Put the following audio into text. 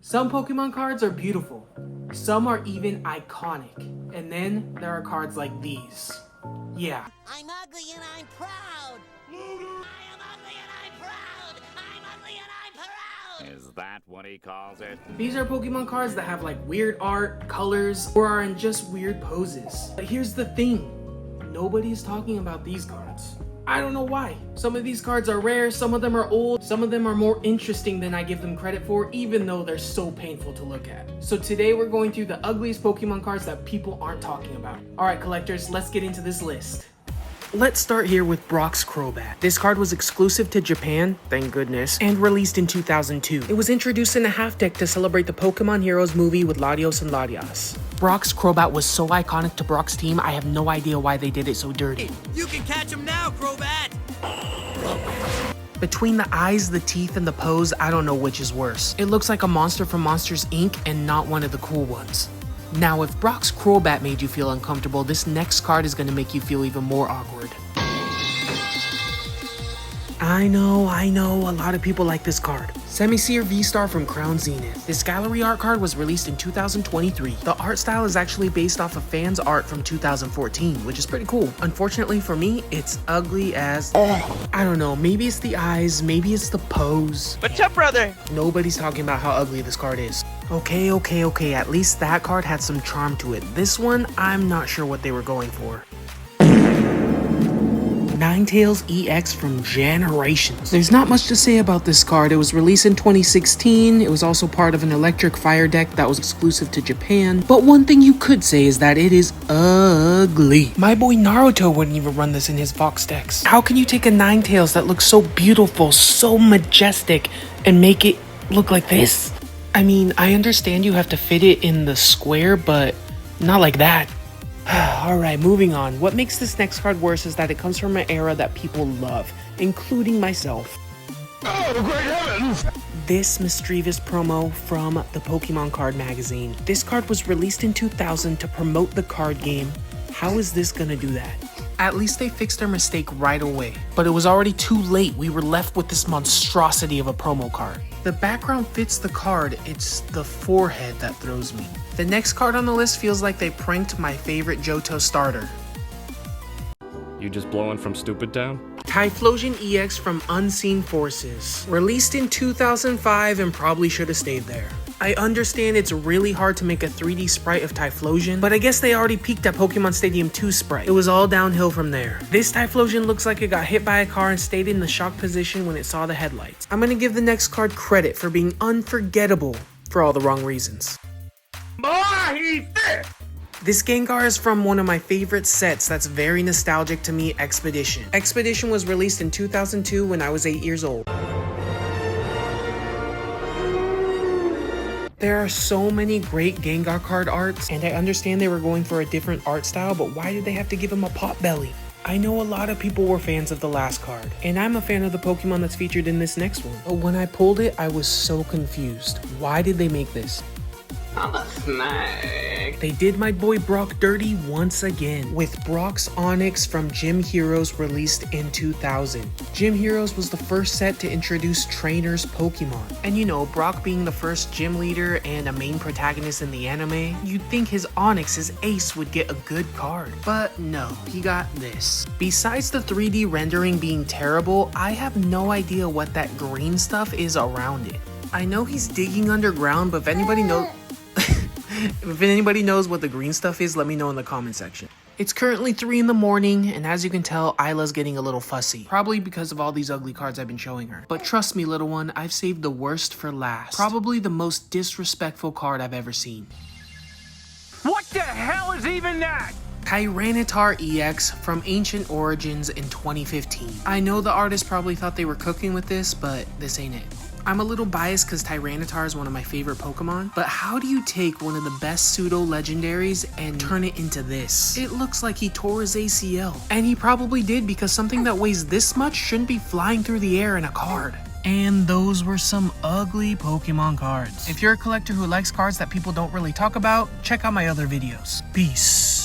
Some Pokemon cards are beautiful. Some are even iconic. And then there are cards like these. Yeah. I'm ugly and I'm proud. I am ugly and I'm proud. I'm ugly and I'm proud. Is that what he calls it? These are Pokemon cards that have like weird art, colors, or are in just weird poses. But here's the thing. Nobody's talking about these cards. I don't know why. Some of these cards are rare, some of them are old, some of them are more interesting than I give them credit for, even though they're so painful to look at. So today we're going through the ugliest Pokemon cards that people aren't talking about. Alright collectors, let's get into this list. Let's start here with Brock's Crobat. This card was exclusive to Japan, thank goodness, and released in 2002. It was introduced in a half deck to celebrate the Pokemon Heroes movie with Latios and Latias. Brock's Crobat was so iconic to Brock's team, I have no idea why they did it so dirty. You can catch him now, Crobat! Between the eyes, the teeth, and the pose, I don't know which is worse. It looks like a monster from Monsters Inc. and not one of the cool ones. Now, if Brock's Crobat made you feel uncomfortable, this next card is going to make you feel even more awkward. I know, a lot of people like this card. Semi-Seer V-Star from Crown Zenith. This gallery art card was released in 2023. The art style is actually based off of fans' art from 2014, which is pretty cool. Unfortunately for me, it's ugly as... I don't know, maybe it's the eyes, maybe it's the pose. What's up, brother? Nobody's talking about how ugly this card is. Okay, at least that card had some charm to it. This one, I'm not sure what they were going for. Ninetales EX from Generations. There's not much to say about this card. It was released in 2016. It was also part of an electric fire deck that was exclusive to Japan. But one thing you could say is that it is ugly. My boy Naruto wouldn't even run this in his Fox decks. How can you take a Ninetales that looks so beautiful, so majestic, and make it look like this? I mean, I understand you have to fit it in the square, but not like that. Alright, moving on. What makes this next card worse is that it comes from an era that people love, including myself. Oh, great heavens! This mischievous promo from the Pokemon Card Magazine. This card was released in 2000 to promote the card game. How is this gonna do that? At least they fixed their mistake right away. But it was already too late. We were left with this monstrosity of a promo card. The background fits the card, it's the forehead that throws me. The next card on the list feels like they pranked my favorite Johto starter. You just blowing from Stupid Town? Typhlosion EX from Unseen Forces. Released in 2005 and probably should have stayed there. I understand it's really hard to make a 3D sprite of Typhlosion, but I guess they already peaked at Pokemon Stadium 2 sprite. It was all downhill from there. This Typhlosion looks like it got hit by a car and stayed in the shock position when it saw the headlights. I'm gonna give the next card credit for being unforgettable for all the wrong reasons. This Gengar is from one of my favorite sets that's very nostalgic to me, Expedition. Expedition was released in 2002 when I was 8 years old. There are so many great Gengar card arts, and I understand they were going for a different art style, but why did they have to give him a pot belly? I know a lot of people were fans of the last card, and I'm a fan of the Pokemon that's featured in this next one. But when I pulled it, I was so confused. Why did they make this? I'm a snack. They did my boy Brock dirty once again with Brock's Onix from Gym Heroes released in 2000. Gym Heroes was the first set to introduce trainers Pokemon. And you know, Brock being the first gym leader and a main protagonist in the anime, you'd think his Onix, his ace, would get a good card. But no, he got this. Besides the 3D rendering being terrible, I have no idea what that green stuff is around it. I know he's digging underground, but if anybody knows what the green stuff is, let me know in the comment section. It's currently 3 in the morning, and as you can tell, Isla's getting a little fussy. Probably because of all these ugly cards I've been showing her. But trust me, little one, I've saved the worst for last. Probably the most disrespectful card I've ever seen. What the hell is even that? Tyranitar EX from Ancient Origins in 2015. I know the artist probably thought they were cooking with this, but this ain't it. I'm a little biased because Tyranitar is one of my favorite Pokemon, but how do you take one of the best pseudo-legendaries and turn it into this? It looks like he tore his ACL. And he probably did because something that weighs this much shouldn't be flying through the air in a card. And those were some ugly Pokemon cards. If you're a collector who likes cards that people don't really talk about, check out my other videos. Peace.